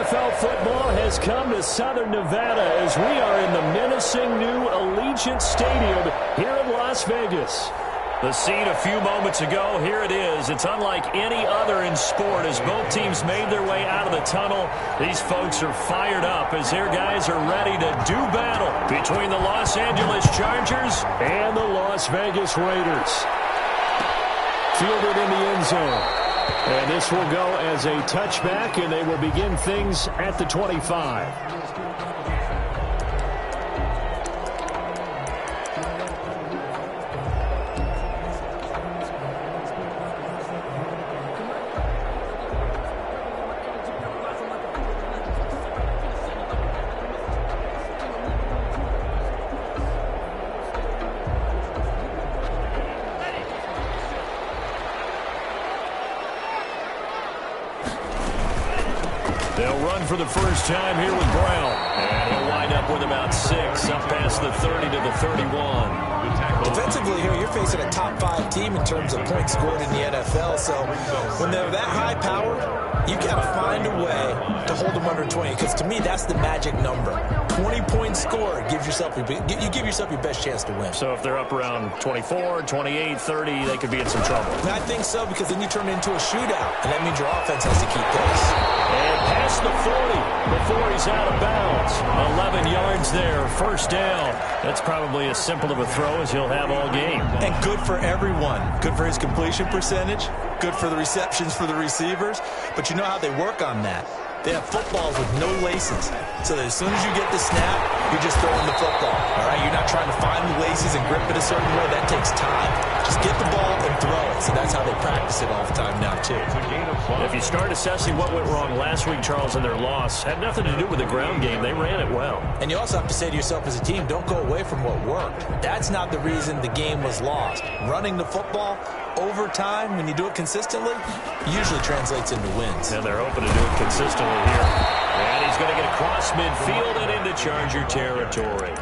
NFL football has come to Southern Nevada as we are in the menacing new Allegiant Stadium here in Las Vegas. The scene a few moments ago, here it is. It's unlike any other in sport as both teams made their way out of the tunnel. These folks are fired up as their guys are ready to do battle between the Los Angeles Chargers and the Las Vegas Raiders. Fielded in the end zone. And this will go as a touchback, and they will begin things at the 25. They'll run for the first time here with Brown. And he'll wind up with about 6, up past the 30 to the 31. Defensively here, you're facing a top-5 team in terms of points scored in the NFL. So when they're that high-powered, you got to find a way to hold them under 20. Because to me, that's the magic number. 20 points scored gives yourself you give yourself your best chance to win. So if they're up around 24, 28, 30, they could be in some trouble. And I think so, because then you turn it into a shootout, and that means your offense has to keep pace. And past the 40 before he's out of bounds. 11 yards there, first down. That's probably as simple of a throw as he'll have all game. And good for everyone. Good for his completion percentage. Good for the receptions for the receivers. But you know how they work on that. They have footballs with no laces. So that as soon as you get the snap, you're just throwing the football. All right? You're not trying to find the laces and grip it a certain way. That takes time. Just get the ball and throw it. So that's how they practice it all the time now, too. If you start assessing what went wrong last week, Charles, in their loss, had nothing to do with the ground game. They ran it well. And you also have to say to yourself as a team, don't go away from what worked. That's not the reason the game was lost. Running the football over time, when you do it consistently, usually translates into wins. And they're hoping to do it consistently here. And he's going to get across midfield and into Charger territory.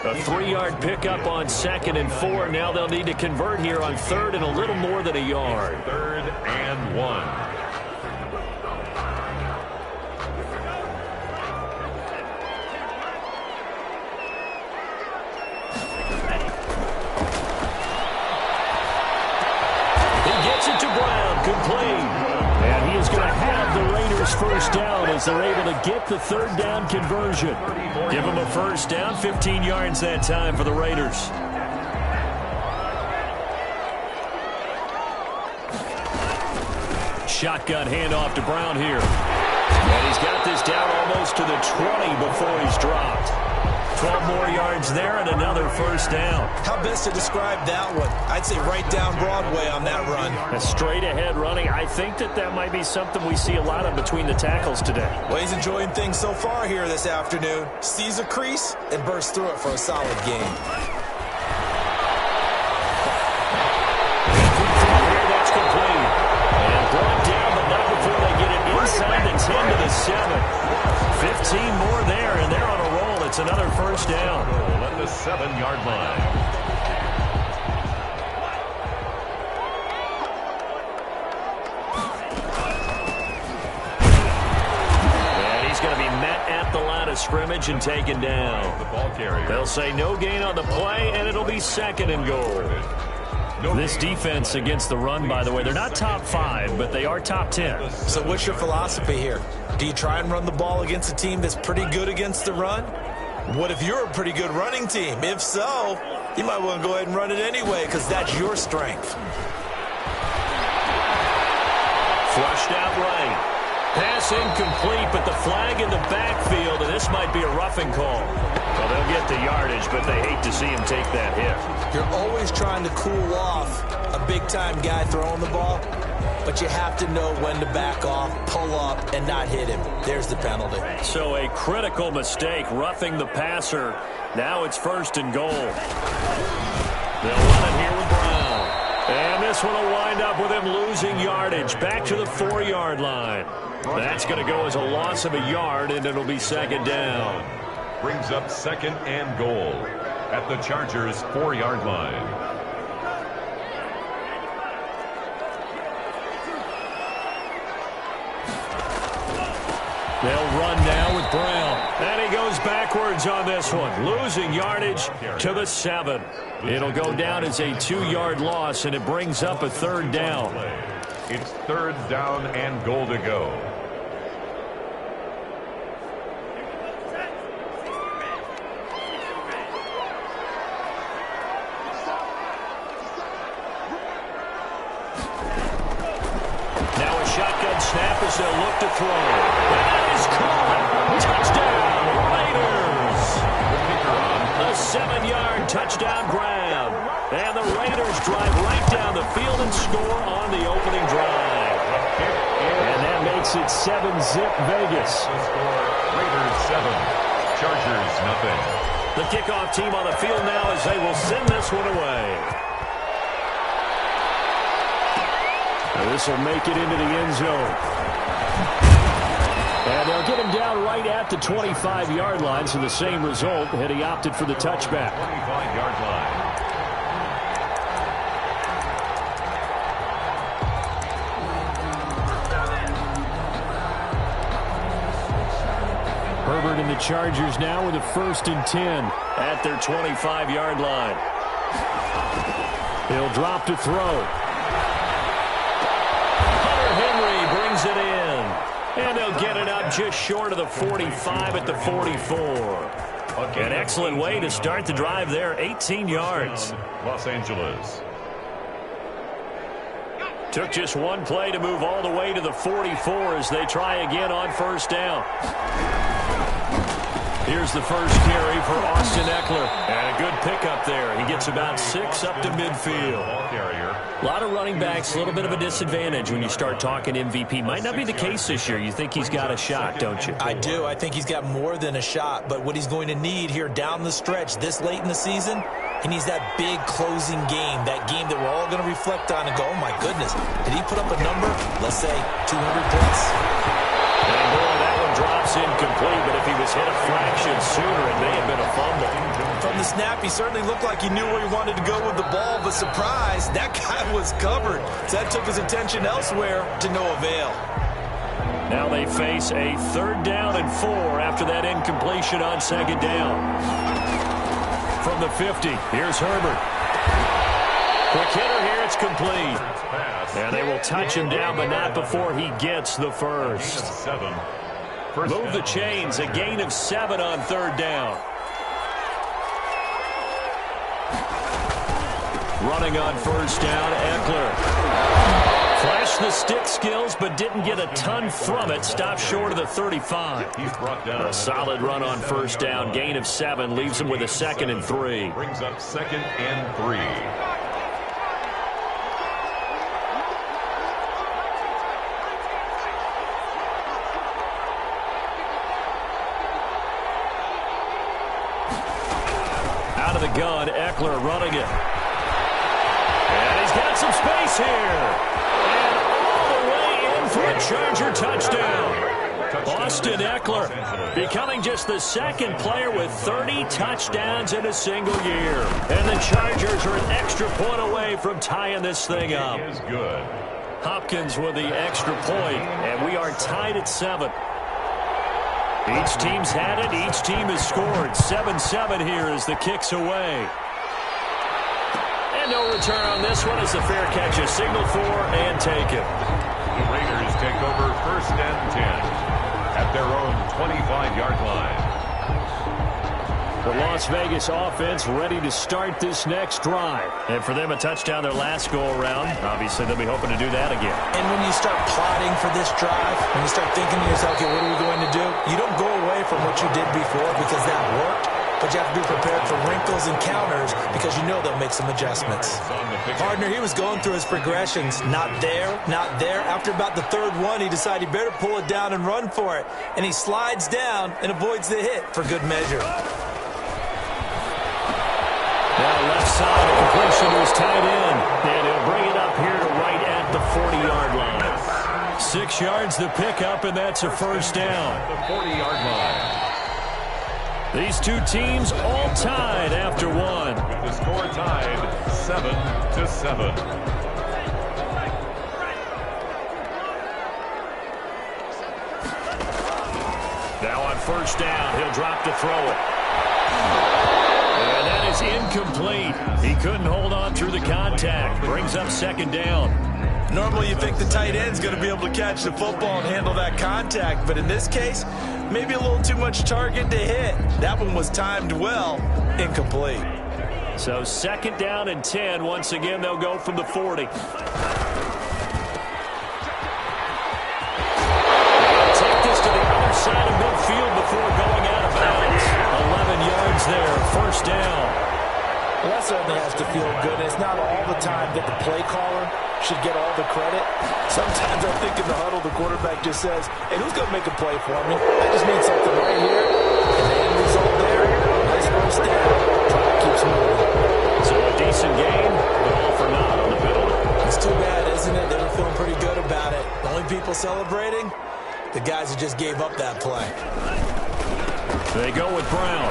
A 3-yard pickup on 2nd and 4. Now they'll need to convert here on 3rd and a little more than a yard. 3rd and 1. And he is going to have the Raiders first down as they're able to get the 3rd down conversion. Give them a first down, 15 yards that time for the Raiders. Shotgun handoff to Brown here. And he's got this down almost to the 20 before he's dropped. 12 more yards there and another first down. How best to describe that one? I'd say right down Broadway on that run. A straight ahead running. I think that might be something we see a lot of between the tackles today. Well, he's enjoying things so far here this afternoon. Sees a crease and bursts through it for a solid game. That's complete. And brought down, but not before they get it inside the 10 to the 7. 15 more there, and they're on a roll. It's another first down. At the 7-yard line. And he's going to be met at the line of scrimmage and taken down. The ball carrier. They'll say no gain on the play, and it'll be 2nd and goal. This defense against the run, by the way, they're not top 5, but they are top 10. So what's your philosophy here? Do you try and run the ball against a team that's pretty good against the run? What if you're a pretty good running team? If so, you might want to go ahead and run it anyway because that's your strength. Flushed out right. Pass incomplete, but the flag in the backfield, and this might be a roughing call. Well, they'll get the yardage, but they hate to see him take that hit. You're always trying to cool off a big-time guy throwing the ball, but you have to know when to back off, pull up, and not hit him. There's the penalty. So a critical mistake, roughing the passer. Now it's 1st and goal. They'll run it here with Brown. And this one will wind up with him losing yardage. Back to the 4-yard line. That's going to go as a loss of a yard, and it'll be 2nd down. Brings up 2nd and goal at the Chargers' 4-yard line. They'll run now with Brown. And he goes backwards on this one, losing yardage to the 7. It'll go down as a 2-yard loss, and it brings up a 3rd down. It's 3rd down and goal to go. Now a shotgun snap as they'll look to throw. That is caught. Touchdown, Raiders. A 7-yard touchdown grab. And the Raiders drive right down the field and score on the opening drive. And that makes it 7-zip Vegas. Raiders 7, Chargers nothing. The kickoff team on the field now as they will send this one away. This will make it into the end zone. And they'll get him down right at the 25-yard line, so the same result had he opted for the touchback. 25-yard line. Herbert and the Chargers now with a 1st and 10 at their 25-yard line. He'll drop to throw. Brings it in, and they'll get it up just short of the 45 at the 44. An excellent way to start the drive there, 18 yards. Los Angeles. Took just one play to move all the way to the 44 as they try again on 1st down. Here's the first carry for Austin Eckler. And a good pickup there. He gets about 6 up to midfield. Ball carrier. A lot of running backs, a little bit of a disadvantage when you start talking MVP. Might not be the case this year. You think he's got a shot, don't you? I do. I think he's got more than a shot. But what he's going to need here down the stretch this late in the season, he needs that big closing game, that game that we're all going to reflect on and go, oh, my goodness, did he put up a number, let's say, 200 plus? And boy, that one drops incomplete, but if he was hit a fraction sooner, it may have been a fumble. From the snap, he certainly looked like he knew where he wanted to go with the ball, but surprise, that guy was covered. So that took his attention elsewhere to no avail. Now they face a 3rd down and 4 after that incompletion on 2nd down. From the 50, here's Herbert. Quick hitter here, it's complete. And they will touch him down, but not before he gets the first. Move the chains, a gain of 7 on 3rd down. Running on 1st down, Eckler. Flashed the stick skills, but didn't get a ton from it. Stopped short of the 35. A solid run on 1st down. Gain of 7 leaves him with a 2nd and 3. Brings up 2nd and 3. Out of the gun, Eckler running it. And he's got some space here. And all the way in for a Charger touchdown. Austin Eckler becoming just the 2nd player with 30 touchdowns in a single year. And the Chargers are an extra point away from tying this thing up. Is good. Hopkins with the extra point, and we are tied at 7. Each team's had it. Each team has scored. 7-7 here as the kick's away. And no return on this one as the fair catch is signaled for and taken. The Raiders take over 1st and 10 at their own 25-yard line. The Las Vegas offense ready to start this next drive. And for them, a touchdown their last go-around. Obviously, they'll be hoping to do that again. And when you start plotting for this drive, when you start thinking to yourself, okay, what are we going to do? You don't go away from what you did before because that worked. But you have to be prepared for wrinkles and counters because you know they'll make some adjustments. Hardner, he was going through his progressions. Not there, not there. After about the 3rd one, he decided he better pull it down and run for it. And he slides down and avoids the hit for good measure. Now left side, the completion was tied in. And he'll bring it up here to right at the 40-yard line. 6 yards the pickup, and that's a 1st down. The 40-yard line. These two teams all tied after one. With the score tied 7-7. first down. He'll drop to throw it. And that is incomplete. He couldn't hold on through the contact. Brings up second down. Normally you think the tight end's going to be able to catch the football and handle that contact, but in this case, maybe a little too much target to hit. That one was timed well. Incomplete. So second down and 10. Once again, they'll go from the 40. They'll take this to the other side of midfield before going out of bounds. 11 yards there, first down. Well, that certainly has to feel good. It's not all the time that the play caller should get all the credit. Sometimes I think in the huddle, the quarterback just says, hey, who's going to make a play for me? I just need something right here. And the end result there, nice first down. Clock keeps moving. So a decent game, but all for naught on the penalty. It's too bad, isn't it? They were feeling pretty good about it. The only people celebrating, the guys who just gave up that play. They go with Brown.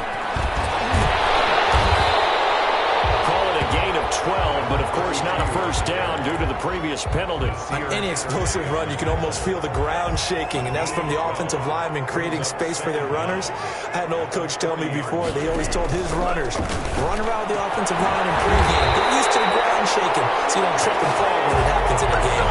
Call it a gain of 12, but of course not a first down due to the previous penalty. On any explosive run, you can almost feel the ground shaking, and that's from the offensive linemen creating space for their runners. I had an old coach tell me before, they always told his runners, run around the offensive line in pregame. Get used to the ground shaking so you don't trip and fall when it happens in a game.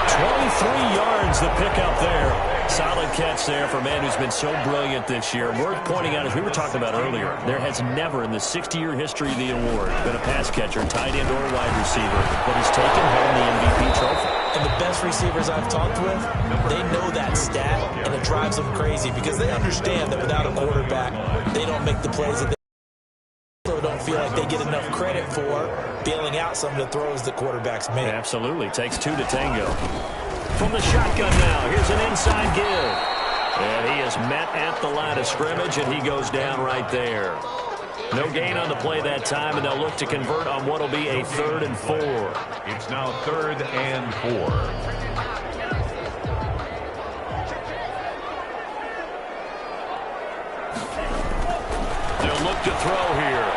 23 yards the pickup there. Solid catch there for a man who's been so brilliant this year. Worth pointing out, as we were talking about earlier, there has never in the 60-year history of the award been a pass catcher, tight end, or wide receiver that has taken home the MVP trophy. And the best receivers I've talked with, they know that stat, and it drives them crazy because they understand that without a quarterback, they don't make the plays that they also don't feel like they get enough credit for bailing out some of the throws the quarterbacks make. Absolutely. Takes two to tango. From the shotgun now, here's an inside give. And he is met at the line of scrimmage, and he goes down right there. No gain on the play that time, and they'll look to convert on what will be a 3rd and 4. It's now 3rd and 4. They'll look to throw here.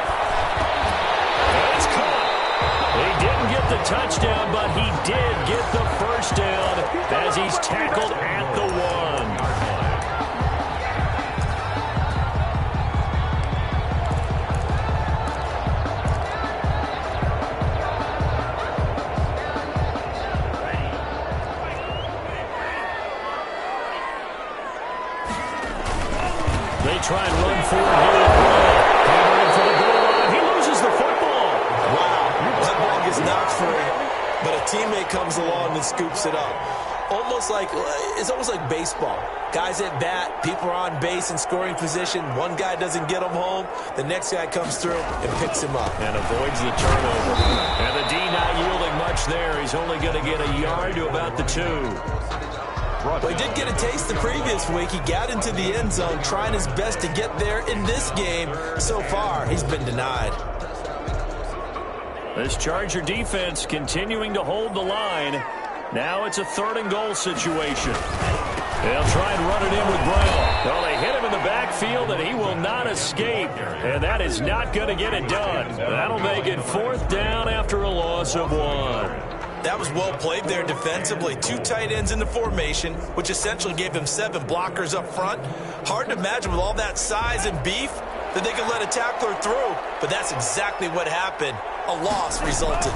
And it's caught. He didn't get the touchdown, but he did get the first down as he's tackled at the 1. They try and run forward here. Covering for the goal line. He loses the football. Wow, that ball gets knocked free, but a teammate comes along and scoops it up. It's almost like baseball. Guys at bat, people are on base in scoring position. One guy doesn't get him home. The next guy comes through and picks him up. And avoids the turnover. And the D not yielding much there. He's only going to get a yard to about the 2. Well, he did get a taste the previous week. He got into the end zone trying his best to get there in this game. So far, he's been denied. This Charger defense continuing to hold the line. Now it's a 3rd and goal situation. They'll try and run it in with Brown. Well, they hit him in the backfield, and he will not escape. And that is not going to get it done. That'll make it 4th down after a loss of 1. That was well played there defensively. 2 tight ends in the formation, which essentially gave them 7 blockers up front. Hard to imagine with all that size and beef that they could let a tackler through, but that's exactly what happened. A loss resulted.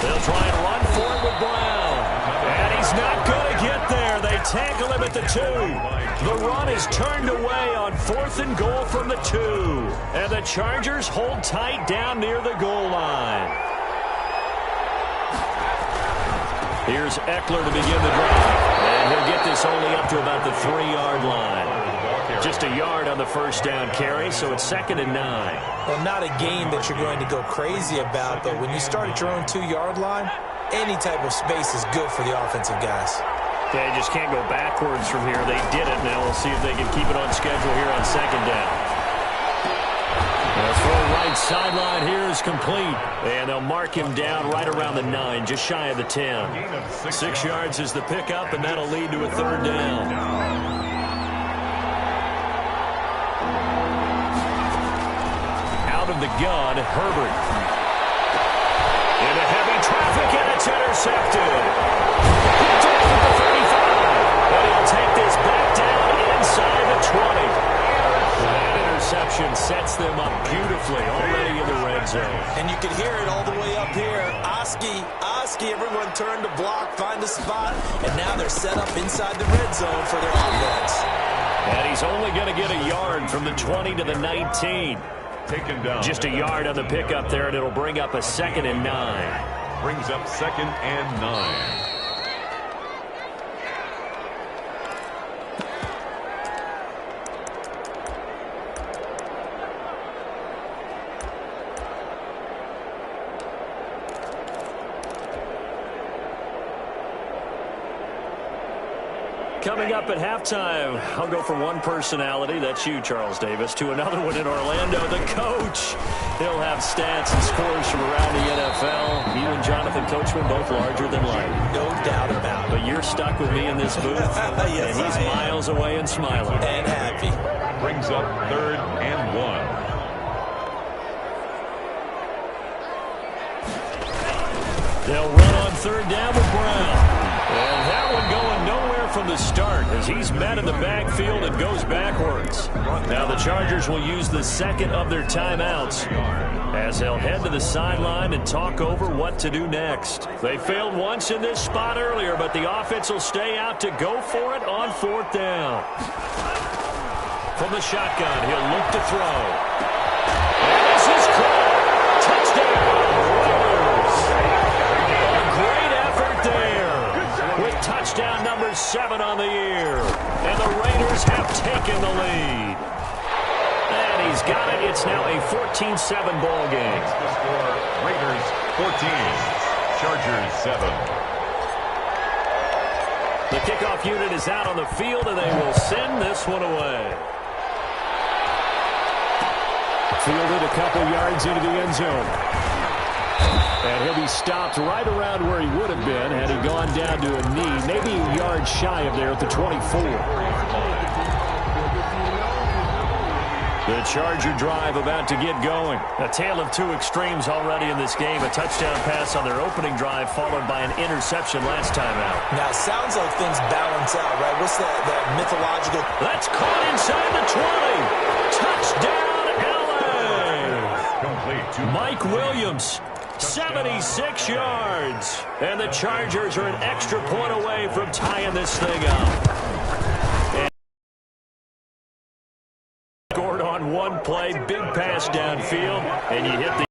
They'll try and run for it with Brown. And he's not going to get there. They tackle him at the 2. The run is turned away on 4th and goal from the 2. And the Chargers hold tight down near the goal line. Here's Eckler to begin the drive. And he'll get this only up to about the 3-yard line. Just a yard on the first down carry, so it's 2nd and 9. Well, not a game that you're going to go crazy about, but when you start at your own 2-yard line, any type of space is good for the offensive guys. They just can't go backwards from here. They did it. Now we'll see if they can keep it on schedule here on 2nd down. The throw right sideline here is complete. And they'll mark him down right around the 9, just shy of the 10. 6 yards is the pickup, and that'll lead to a 3rd down. Out of the gun, Herbert. Into heavy traffic, and it's intercepted. Picked off at the 35. But he'll take this back down inside the 20. Everyone turned to block, find a spot, and now they're set up inside the red zone for their offense. And he's only going to get a yard from the 20 to the 19. Taken down. Just a yard on the pickup there, and it'll bring up a 2nd and 9. Brings up 2nd and 9. Coming up at halftime, I'll go from one personality, that's you, Charles Davis, to another one in Orlando, the coach. He'll have stats and scores from around the NFL. You and Jonathan Coachman, both larger than life. No doubt about it. But you're stuck with me in this booth, yes, and he's miles away and smiling. And happy. Brings up 3rd and 1. They'll run on 3rd down with Brown. And that one going nowhere from the start as he's met in the backfield and goes backwards. Now the Chargers will use the 2nd of their timeouts as they'll head to the sideline and talk over what to do next. They failed once in this spot earlier, but the offense will stay out to go for it on 4th down. From the shotgun, he'll look to throw. And this is caught. Touchdown, Raiders. A great effort there. With touchdown number 7 on the year. And the Raiders have taken the lead. And he's got it. It's now a 14-7 ball game. The score, Raiders 14, Chargers 7. The kickoff unit is out on the field, and they will send this one away. Fielded a couple yards into the end zone. And he'll be stopped right around where he would have been had he gone down to a knee, maybe a yard shy of there at the 24. The Charger drive about to get going. A tale of two extremes already in this game. A touchdown pass on their opening drive followed by an interception last time out. Now, it sounds like things balance out, right? What's that mythological? That's caught inside the 20. Touchdown, LA! Complete to Mike Williams. 76 yards. And the Chargers are an extra point away from tying this thing up. And scored on one play, big pass downfield, and you hit the...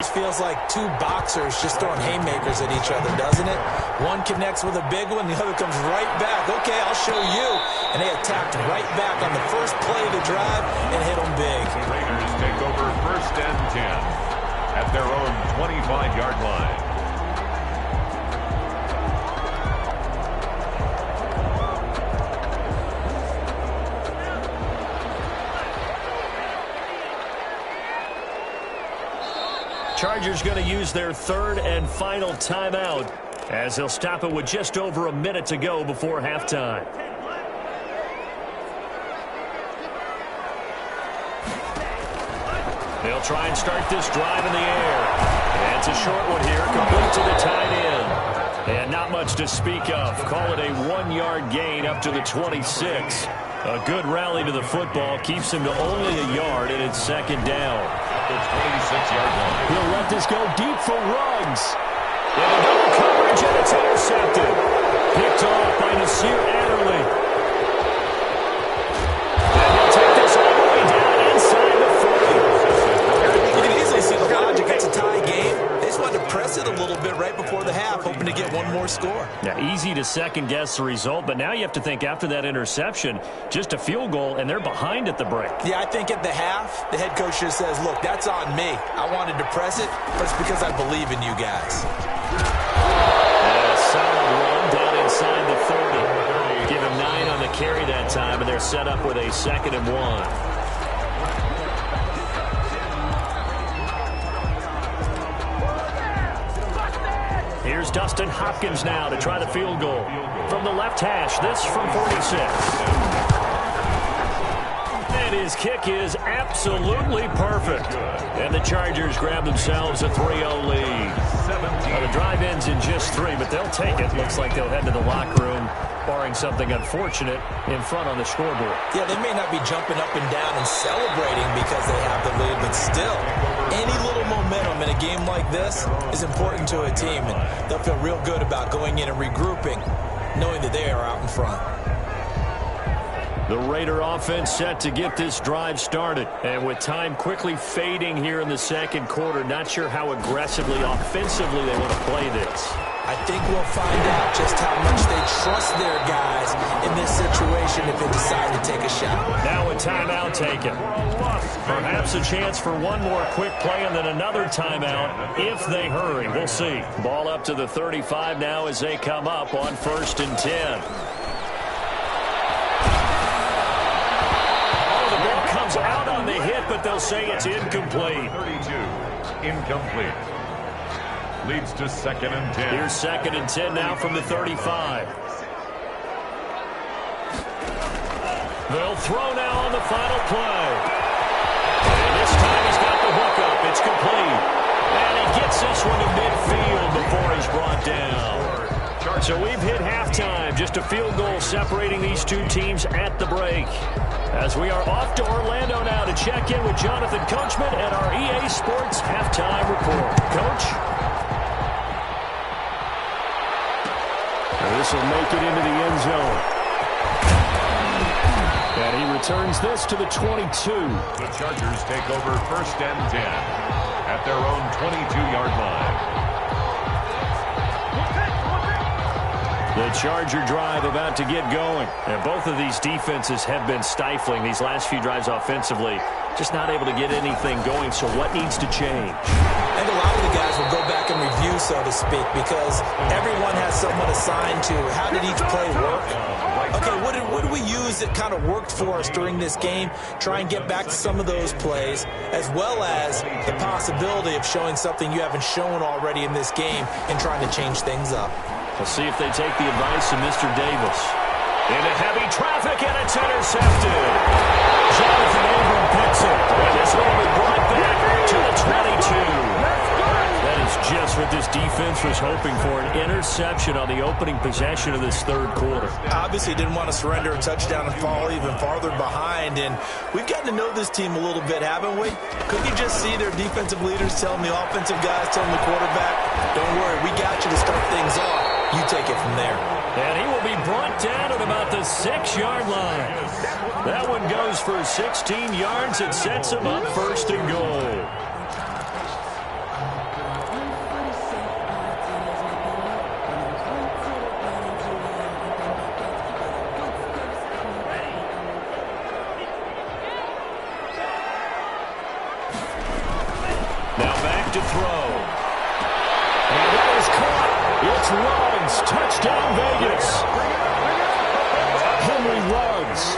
It feels like two boxers just throwing haymakers at each other, doesn't it? One connects with a big one, the other comes right back. Okay, I'll show you. And they attacked right back on the first play of the drive and hit them big. the Raiders take over 1st and 10. At their own 25-yard line. Chargers going to use their 3rd and final timeout as they'll stop it with just over a minute to go before halftime. They'll try and start this drive in the air. And it's a short one here, complete to the tight end. And not much to speak of. Call it a 1-yard gain up to the 26. A good rally to the football keeps him to only a yard, and it's 2nd down. The 26-yard line. He'll let this go deep for Ruggs. And a double coverage, and it's intercepted. Picked off by Nasir Adderley. And he'll take this all the way down inside the 40. You can easily see the logic. It's a tie game. They just wanted to press it a little bit right before the half, hoping to get one more score. Yeah, easy to second-guess the result, but now you have to think after that interception, just a field goal, and they're behind at the break. Yeah, I think at the half, the head coach just says, look, that's on me. I wanted to press it, but it's because I believe in you guys. A solid run down inside the 30. Give him 9 on the carry that time, and they're set up with a 2nd and 1. Here's Dustin Hopkins now to try the field goal. From the left hash, this from 46. And his kick is absolutely perfect. And the Chargers grab themselves a 3-0 lead. Now the drive ends in just 3, but they'll take it. Looks like they'll head to the locker room, barring something unfortunate, in front on the scoreboard. Yeah, they may not be jumping up and down and celebrating because they have the lead, but still, Any little momentum in a game like this is important to a team, and they'll feel real good about going in and regrouping, knowing that they are out in front. The Raider offense set to get this drive started. And with time quickly fading here in the second quarter, not sure how aggressively, offensively they want to play this. I think we'll find out just how much they trust their guys in this situation if they decide to take a shot. Now a timeout taken. Perhaps a chance for one more quick play and then another timeout if they hurry. We'll see. Ball up to the 35 now as they come up on 1st and 10. Out on the hit, but they'll say it's incomplete. 32, incomplete. Leads to 2nd and 10. Here's 2nd and 10 now from the 35. They'll throw now on the final play. And this time he's got the hook up. It's complete. And he gets this one to midfield before he's brought down. So we've hit halftime. Just a field goal separating these two teams at the break. As we are off to Orlando now to check in with Jonathan Coachman at our EA Sports Halftime Report. Coach? And this will make it into the end zone. And he returns this to the 22. The Chargers take over 1st and 10 at their own 22-yard line. The Charger drive about to get going. And both of these defenses have been stifling these last few drives offensively. Just not able to get anything going, so what needs to change? I think a lot of the guys will go back and review, so to speak, because everyone has someone assigned to how did each play work. Okay, what did we use that kind of worked for us during this game? Try and get back to some of those plays, as well as the possibility of showing something you haven't shown already in this game and trying to change things up. We'll see if they take the advice of Mr. Davis. Into heavy traffic, and it's intercepted. Jonathan Abram picks it. And this one will be brought back to the 22. That is just what this defense was hoping for, an interception on the opening possession of this third quarter. Obviously didn't want to surrender a touchdown and fall even farther behind, and we've gotten to know this team a little bit, haven't we? Couldn't you just see their defensive leaders telling the offensive guys, telling the quarterback, don't worry, we got you to start things off. You take it from there. And he will be brought down at about the 6-yard line. That one goes for 16 yards. It sets him up 1st and goal. Now back to throw. And that is caught. It's Ruggs. Touchdown, Vegas. Henry Ruggs.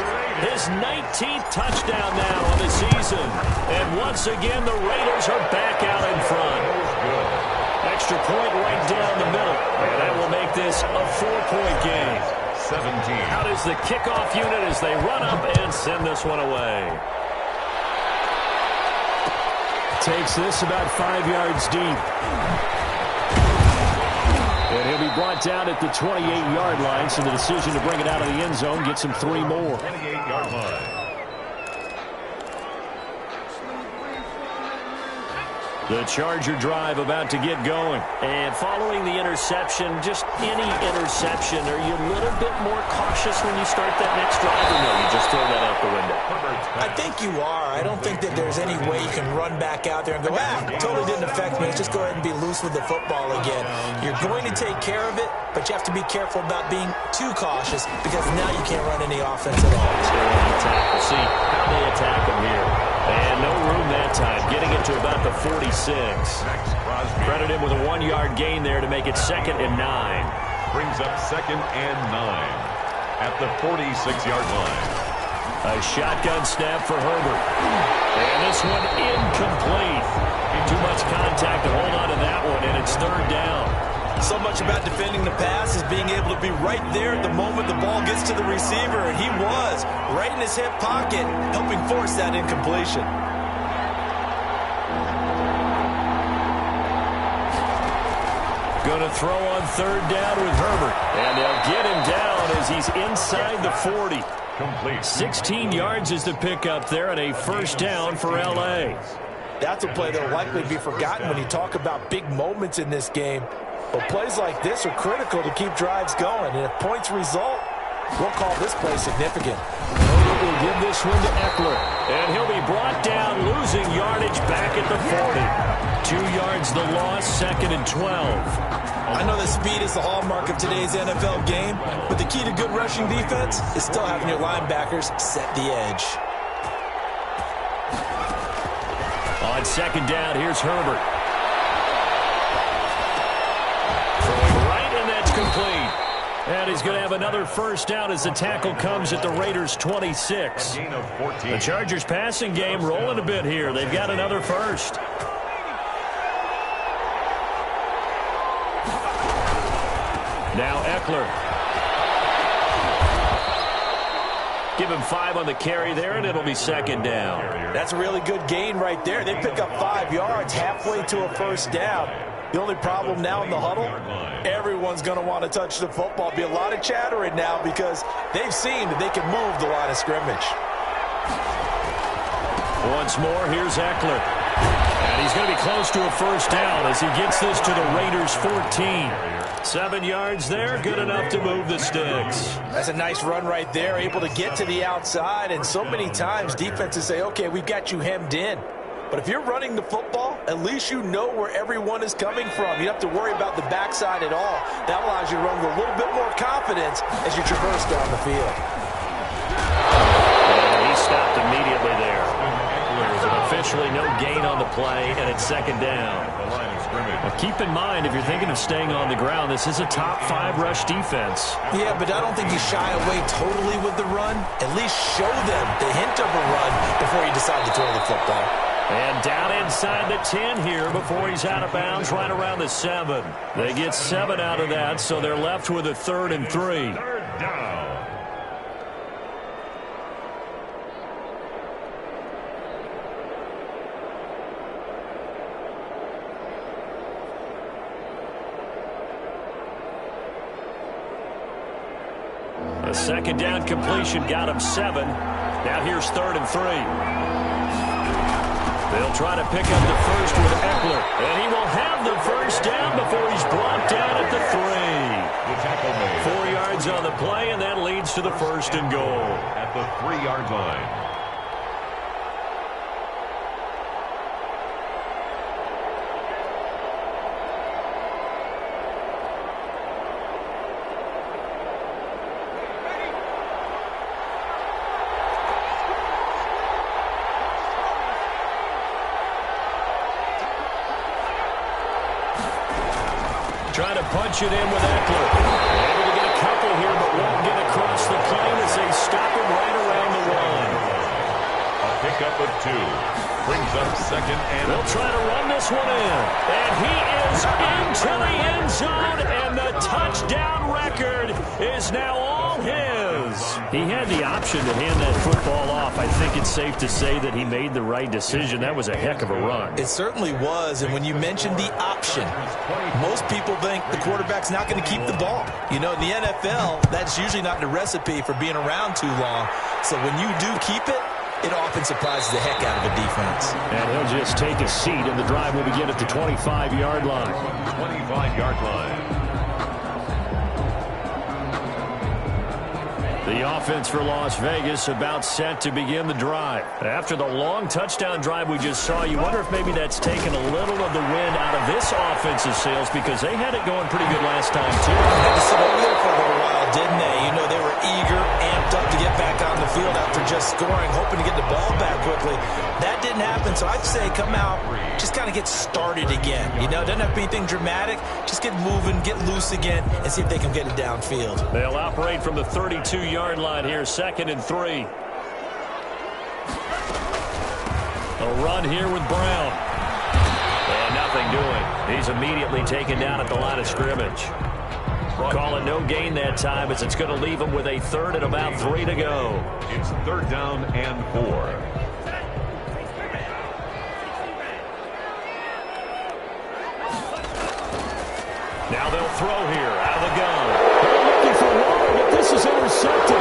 His 19th touchdown now on the season. And once again, the Raiders are back out in front. Extra point right down the middle. And that will make this a 4-point game. 17. Out is the kickoff unit as they run up and send this one away. Takes this about 5 yards deep. And he'll be brought down at the 28-yard line, so the decision to bring it out of the end zone gets him 3 more. 28-yard line. The Charger drive about to get going. And following the interception, just any interception, are you a little bit more cautious when you start that next drive, or no, you just throw that out the window? I think you are. I don't think that there's any way you can run back out there and go, totally didn't affect me. Let's just go ahead and be loose with the football again. You're going to take care of it, but you have to be careful about being too cautious because now you can't run any offense at all. We'll see how they attack him here. And no room that time, getting it to about the 46. Credit him with a 1-yard gain there to make it 2nd and 9. Brings up 2nd and 9 at the 46-yard line. A shotgun snap for Herbert. And this one incomplete. Too much contact to hold on to that one, and it's 3rd down. So much about defending the pass is being able to be right there at the moment the ball gets to the receiver, and he was right in his hip pocket, helping force that incompletion. Going to throw on 3rd down with Herbert. And they'll get him down as he's inside the 40. Complete. 16 yards is the pickup there, and a 1st down for L.A. That's a play that will likely be forgotten when you talk about big moments in this game. But plays like this are critical to keep drives going. And if points result, we'll call this play significant. We'll give this one to Eckler. And he'll be brought down, losing yardage back at the 40. 2 yards the loss, 2nd and 12. I know that speed is the hallmark of today's NFL game, but the key to good rushing defense is still having your linebackers set the edge. On 2nd down, here's Herbert. Throwing right, and that's complete. And he's going to have another first down as the tackle comes at the Raiders' 26. The Chargers' passing game rolling a bit here. They've got another first. Now Eckler. Give him 5 on the carry there, and it'll be 2nd down. That's a really good gain right there. They pick up 5 yards halfway to a first down. The only problem now in the huddle, everyone's going to want to touch the football. Be a lot of chattering now because they've seen that they can move the line of scrimmage. Once more, here's Eckler. And he's going to be close to a first down as he gets this to the Raiders' 14. 7 yards there, good enough to move the sticks. That's a nice run right there, able to get to the outside. And so many times defenses say, okay, we've got you hemmed in. But if you're running the football, at least you know where everyone is coming from. You don't have to worry about the backside at all. That allows you to run with a little bit more confidence as you traverse down the field. And he stopped immediately there. Officially no gain on the play, and it's 2nd down. Well, keep in mind, if you're thinking of staying on the ground, this is a top 5 rush defense. Yeah, but I don't think you shy away totally with the run. At least show them the hint of a run before you decide to throw the football. And down inside the 10 here before he's out of bounds right around the 7. They get 7 out of that, so they're left with a 3rd and 3. 3rd down. A 2nd down completion got him 7. Now here's 3rd and 3. They'll try to pick up the first with Eckler. And he will have the first down before he's brought down at the 3. 4 yards on the play, and that leads to the 1st and goal. At the 3-yard line. Trying to punch it in with Eckler. Able to get a couple here, but won't get across the plane as they stop him right around the 1. A pickup of 2. Brings up 2nd and... They'll try to run this one in. And he is into the end zone, and the touchdown record is now all his. He had the option to hand that football off. I think it's safe to say that he made the right decision. That was a heck of a run. It certainly was, and when you mentioned the option, most people think the quarterback's not going to keep the ball. You know, in the NFL, that's usually not the recipe for being around too long. So when you do keep it, it often surprises the heck out of a defense. And he'll just take a seat, and the drive will begin at the 25-yard line. 25-yard line. The offense for Las Vegas about set to begin the drive. After the long touchdown drive we just saw, you wonder if maybe that's taken a little of the wind out of this offensive sails because they had it going pretty good last time, too. They had to sit over there for a little while, didn't they? You know, they were eager, amped up to get back on the field after just scoring, hoping to get the ball back quickly. That didn't happen, so I'd say come out, just kind of get started again. You know, doesn't have to be anything dramatic. Just get moving, get loose again, and see if they can get it downfield. They'll operate from the 32-yard line here, 2nd and 3. A run here with Brown. And nothing doing. He's immediately taken down at the line of scrimmage. Calling no gain that time as it's going to leave him with a 3rd and about 3 to go. It's 3rd down and 4. Now they'll throw here out of the gun. They're looking for Waller, but this is intercepted.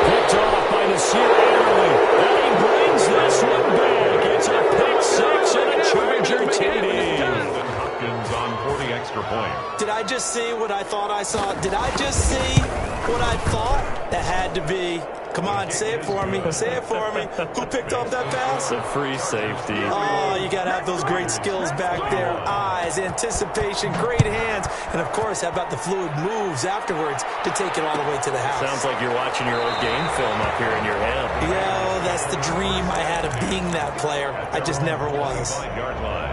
Picked off by Nasir Adderley. And he brings this one back. It's a pick 6 and a just see what I thought I saw? Did I just see what I thought? That had to be. Come on, say it for me. Say it for me. Who picked off that pass? The free safety. Oh, you got to have those great skills back there. Eyes, anticipation, great hands. And, of course, how about the fluid moves afterwards to take it all the way to the house? Sounds like you're watching your old game film up here in your head. Yeah, that's the dream I had of being that player. I just never was. Yard line.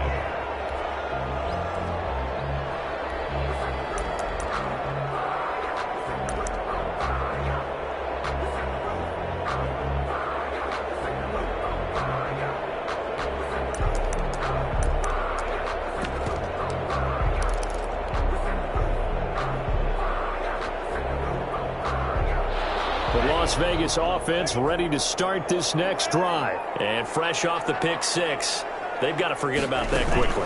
Las Vegas offense ready to start this next drive. And fresh off the pick six, they've got to forget about that quickly.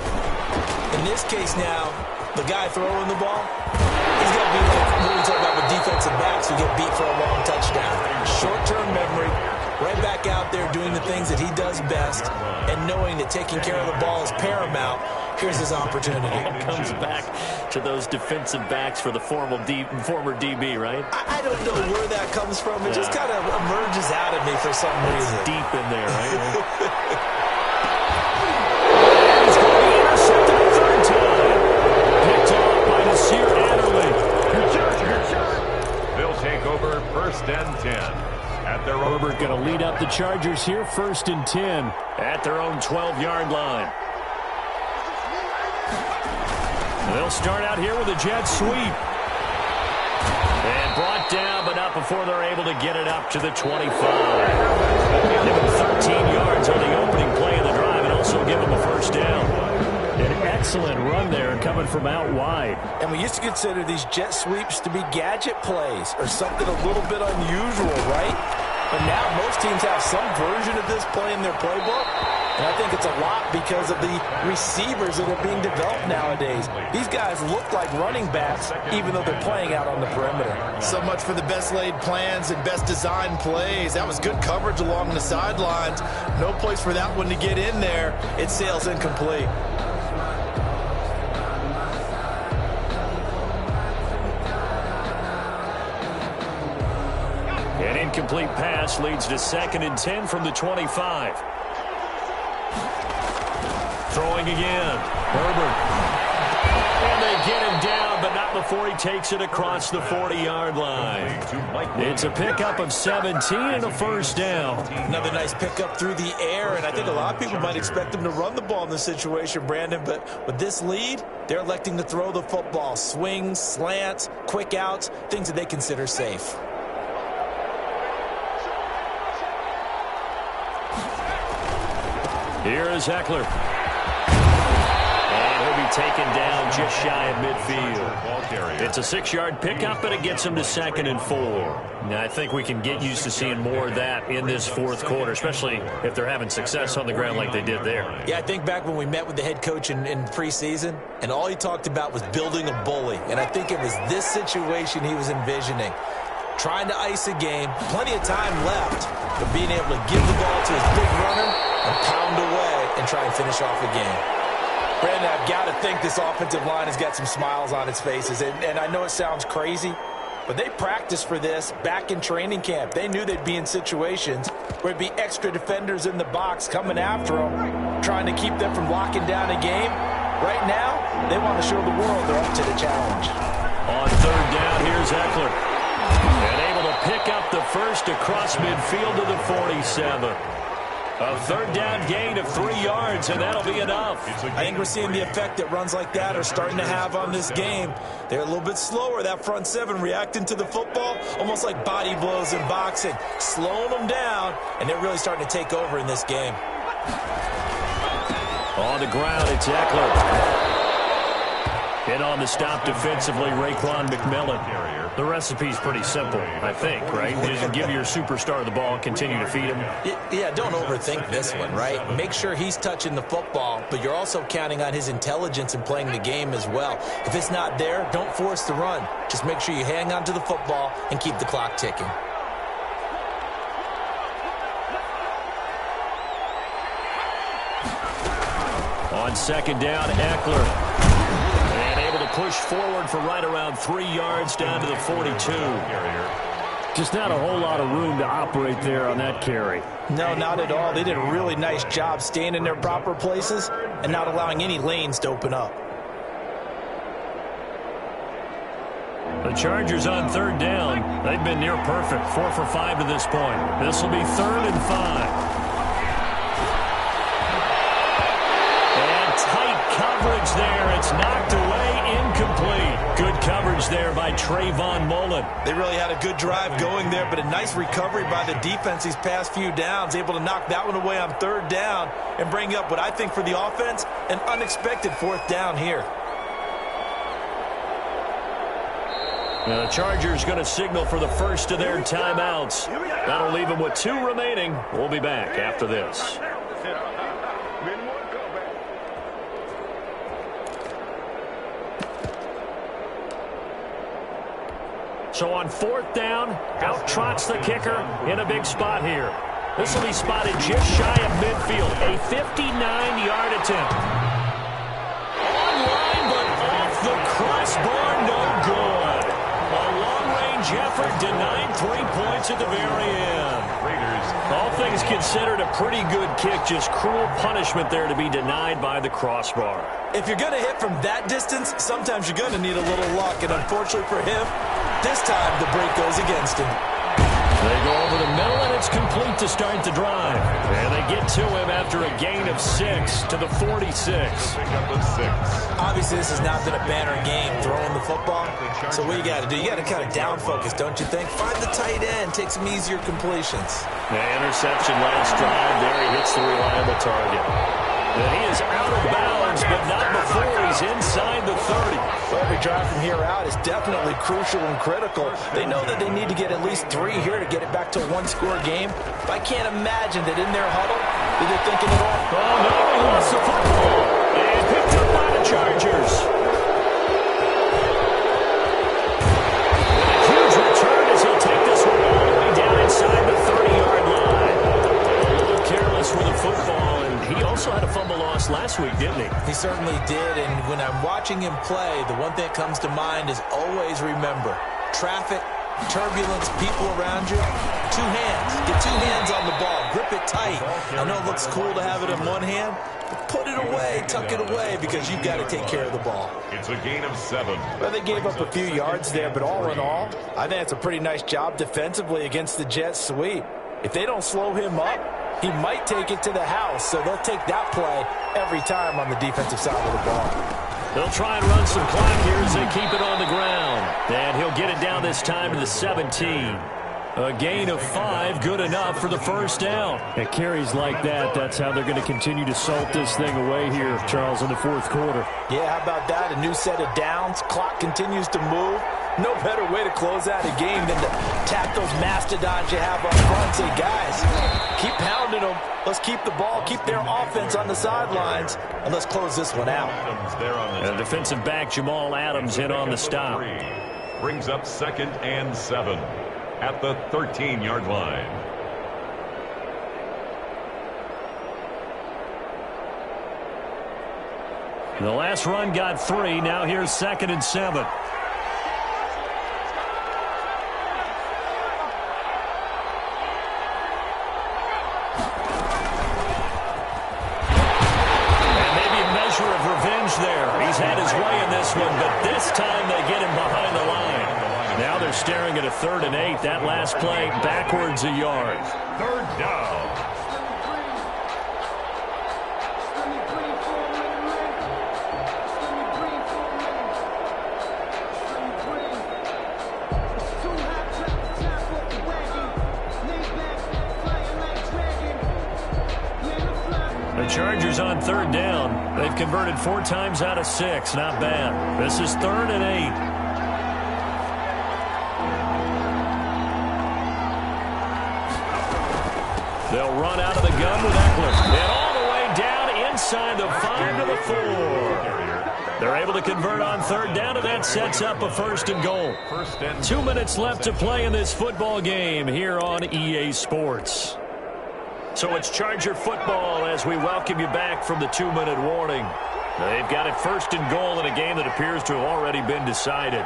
In this case now, the guy throwing the ball, he's got to be like what we talk about with defensive backs who get beat for a long touchdown. Short-term memory, right back out there doing the things that he does best, and knowing that taking care of the ball is paramount. Here's his opportunity. Comes back to those defensive backs for the former DB, right? I don't know where that comes from. It just kind of emerges out of me for some reason. It's deep in there, right? He's going to be intercepted a third time. Picked off by Nasir Adderley. They'll take over first and 10. At their own Herbert going to lead up the Chargers here, first and 10 at their own 12-yard line. They'll start out here with a jet sweep. And brought down, but not before they're able to get it up to the 25. Give them 13 yards on the opening play of the drive and also give them a first down. An excellent run there coming from out wide. And we used to consider these jet sweeps to be gadget plays or something a little bit unusual, right? But now most teams have some version of this play in their playbook. And I think it's a lot because of the receivers that are being developed nowadays. These guys look like running backs, even though they're playing out on the perimeter. So much for the best laid plans and best designed plays. That was good coverage along the sidelines. No place for that one to get in there. It sails incomplete. An incomplete pass leads to second and 10 from the 25. Throwing again. Herbert. And they get him down, but not before he takes it across the 40-yard line. It's a pickup of 17 and a first down. Another nice pickup through the air, and I think a lot of people might expect them to run the ball in this situation, Brandon, but with this lead, they're electing to throw the football. Swings, slants, quick outs, things that they consider safe. Here is Eckler. And he'll be taken down just shy of midfield. It's a 6-yard pickup, but it gets him to second and 4. Now, I think we can get used to seeing more of that in this fourth quarter, especially if they're having success on the ground like they did there. Yeah, I think back when we met with the head coach in preseason, and all he talked about was building a bully. And I think it was this situation he was envisioning. Trying to ice a game, plenty of time left, but being able to give the ball to his big runner and pound away and try and finish off the game. Brandon, I've got to think this offensive line has got some smiles on its faces. And I know it sounds crazy, but they practiced for this back in training camp. They knew they'd be in situations where it'd be extra defenders in the box coming after them, trying to keep them from locking down a game. Right now, they want to show the world they're up to the challenge. On third down, here's Eckler. And able to pick up the first across midfield to the 47. A third down gain of 3 yards, and that'll be enough. I think we're seeing the effect that runs like that are starting to have on this game. They're a little bit slower, that front seven, reacting to the football, almost like body blows in boxing, slowing them down, and they're really starting to take over in this game. On the ground, it's Eckler. And on the stop defensively, Raekwon McMillan. The recipe's pretty simple, I think, right? Just give your superstar the ball, continue to feed him. Yeah, don't overthink this one, right? Make sure he's touching the football, but you're also counting on his intelligence in playing the game as well. If it's not there, don't force the run. Just make sure you hang on to the football and keep the clock ticking. On second down, Eckler. And able to push forward for right around 3 yards down to the 42. Just not a whole lot of room to operate there on that carry. No, not at all. They did a really nice job staying in their proper places and not allowing any lanes to open up. The Chargers on 3rd down. They've been near perfect. 4 for 5 to this point. This will be 3rd and 5. Coverage there. It's knocked away, incomplete. Good coverage there by Trayvon Mullen. They really had a good drive going there, but a nice recovery by the defense these past few downs, able to knock that one away on 3rd down and bring up what I think for the offense, an unexpected 4th down here. Now the Chargers going to signal for the first of their timeouts. That'll leave them with 2 remaining. We'll be back after this. So on 4th down, out trots the kicker in a big spot here. This will be spotted just shy of midfield. A 59-yard attempt. Online, but off the crossbar, no good. A long-range effort denied 3 points at the very end. All things considered, a pretty good kick. Just cruel punishment there to be denied by the crossbar. If you're going to hit from that distance, sometimes you're going to need a little luck. And unfortunately for him, this time the break goes against him. They go over the middle, and it's complete to start the drive. And they get to him after a gain of 6 to the 46. Obviously, this has not been a banner game throwing the football. So what you got to do, you got to kind of down focus, don't you think? Find the tight end, take some easier completions. The interception last drive there. He hits the reliable target. And he is out of bounds, but not before he's inside the 30. Well, every drive from here out is definitely crucial and critical. They know that they need to get at least 3 here to get it back to a 1-score game. But I can't imagine that in their huddle that they're thinking at all. Oh, no, he lost the football. And picked up by the Chargers. A huge return as he'll take this one all the way down inside the 30-yard line. A little careless with the football. He also had a fumble loss last week, didn't he? He certainly did, and when I'm watching him play, the one thing that comes to mind is always remember, traffic, turbulence, people around you, 2 hands. Get 2 hands on the ball. Grip it tight. I know it looks cool to have it in one hand, but put it away, tuck it away, because you've got to take care of the ball. It's a gain of 7. Well, they gave up a few yards there, but all in all, I think it's a pretty nice job defensively against the Jets sweep. If they don't slow him up, he might take it to the house, so they'll take that play every time on the defensive side of the ball. They'll try and run some clock here as they keep it on the ground. And he'll get it down this time to the 17. A gain of 5, good enough for the first down. At carries like that, that's how they're going to continue to salt this thing away here, Charles, in the 4th quarter. Yeah, how about that? A new set of downs. Clock continues to move. No better way to close out a game than to tap those mastodons you have up front and say, guys, keep pounding them. Let's keep the ball, keep their offense on the sidelines, and let's close this one out. And defensive back Jamal Adams in on the stop. Brings up 2nd and 7 at the 13-yard line. The last run got 3. Now here's 2nd and 7. He's had his way in this one, but this time they get him behind the line. Now they're staring at a 3rd and 8. That last play backwards a yard. 3rd down. The Chargers on 3rd down. They've converted 4 times out of 6. Not bad. This is 3rd and 8. They'll run out of the gun with Eckler. And all the way down inside the 5 to the 4. They're able to convert on 3rd down, and that sets up a 1st and goal. 2 minutes left to play in this football game here on EA Sports. So it's Charger football as we welcome you back from the 2-minute warning. They've got it 1st and goal in a game that appears to have already been decided.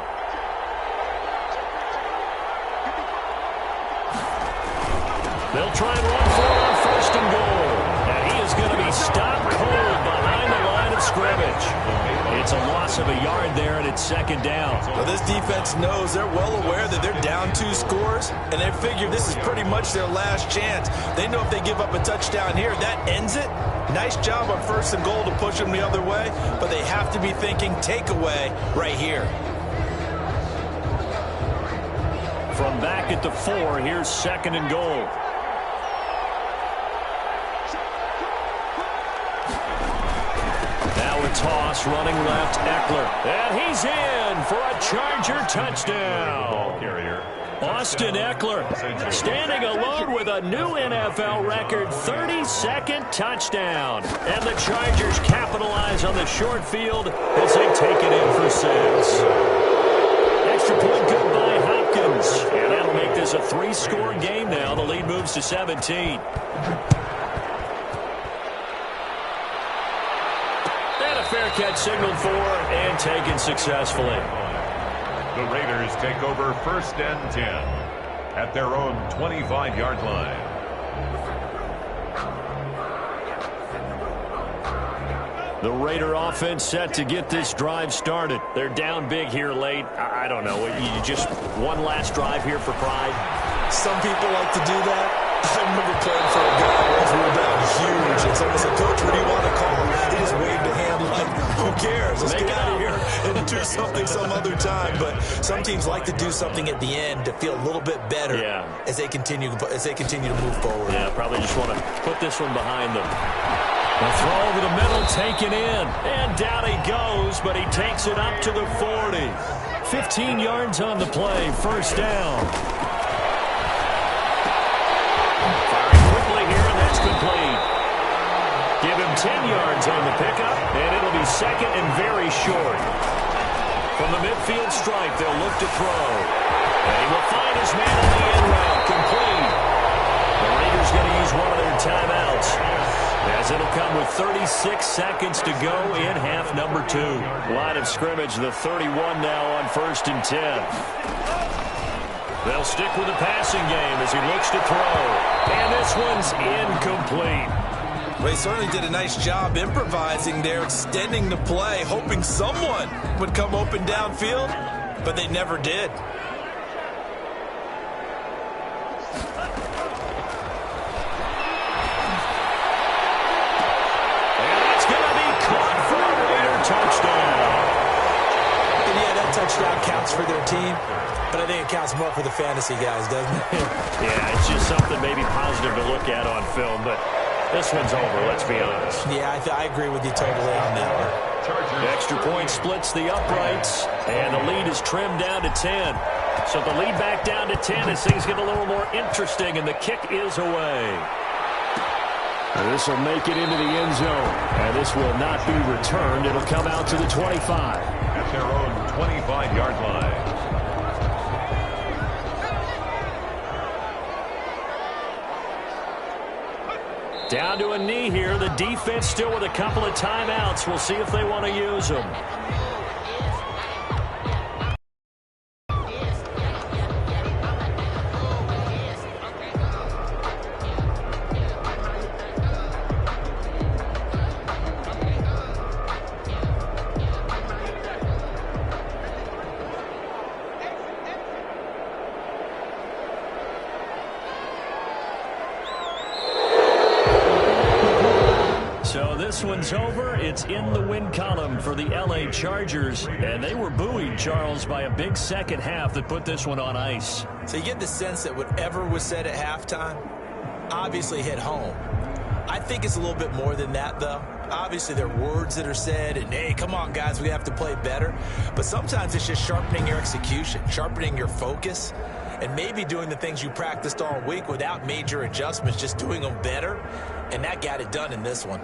They'll try and run for it on 1st and goal. And he is going to be stopped cold behind the line of scrimmage. It's a loss of a yard there, and it's 2nd down. Well, this defense knows, they're well aware that they're down 2 scores, and they figure this is pretty much their last chance. They know if they give up a touchdown here, that ends it. Nice job on 1st and goal to push them the other way, but they have to be thinking takeaway right here. From back at the 4, here's 2nd and goal. Now a toss, running left, Eckler. And he's in for a Charger touchdown. Austin Eckler standing alone with a new NFL record 32nd touchdown. And the Chargers capitalize on the short field as they take it in for 6. Extra point good by Hopkins. And that'll make this a 3-score game now. The lead moves to 17. Fair catch signaled for and taken successfully. The Raiders take over 1st and 10 at their own 25-yard line. The Raider offense set to get this drive started. They're down big here late. I don't know. You just one last drive here for pride. Some people like to do that. I remember playing for a guy once we were down huge, and someone said, "Coach, what do you want to call?" He just waved a hand like, who cares? Let's get out of here and do something some other time. But some teams like to do something at the end to feel a little bit better as they continue to move forward. Yeah, probably just want to put this one behind them. The throw over the middle taken in, and down he goes, but he takes it up to the 40. 15 yards on the play, 1st down. Complete. Give him 10 yards on the pickup, and it'll be 2nd and very short. From the midfield stripe, they'll look to throw. And he will find his man on the end route. Complete. The Raiders going to use one of their timeouts, as it'll come with 36 seconds to go in half number 2. Line of scrimmage, the 31 now on 1st and 10. They'll stick with the passing game as he looks to throw. And this one's incomplete. Well, he certainly did a nice job improvising there, extending the play, hoping someone would come open downfield, but they never did. And it's going to be caught for a Raider touchdown. And yeah, that touchdown counts for their team. But I think it counts more for the fantasy guys, doesn't it? Yeah, it's just something maybe positive to look at on film, but this one's over, let's be honest. Yeah, I agree with you totally on that one. The extra point splits the uprights, and the lead is trimmed down to 10. So the lead back down to 10 as things get a little more interesting, and the kick is away. This will make it into the end zone, and this will not be returned. It'll come out to the 25. At their own 25-yard line. Down to a knee here. The defense still with a couple of timeouts. We'll see if they want to use them. This one's over. It's in the win column for the LA Chargers. And they were buoyed, Charles, by a big second half that put this one on ice. So you get the sense that whatever was said at halftime obviously hit home. I think it's a little bit more than that, though. Obviously, there are words that are said, and, hey, come on, guys, we have to play better. But sometimes it's just sharpening your execution, sharpening your focus, and maybe doing the things you practiced all week without major adjustments, just doing them better. And that got it done in this one.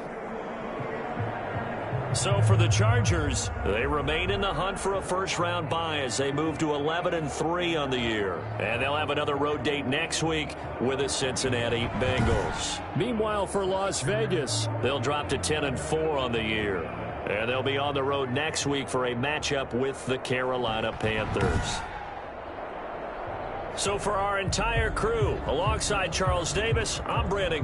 So for the Chargers, they remain in the hunt for a first-round bye as they move to 11-3 on the year. And they'll have another road date next week with the Cincinnati Bengals. Meanwhile, for Las Vegas, they'll drop to 10-4 on the year. And they'll be on the road next week for a matchup with the Carolina Panthers. So for our entire crew, alongside Charles Davis, I'm Brandon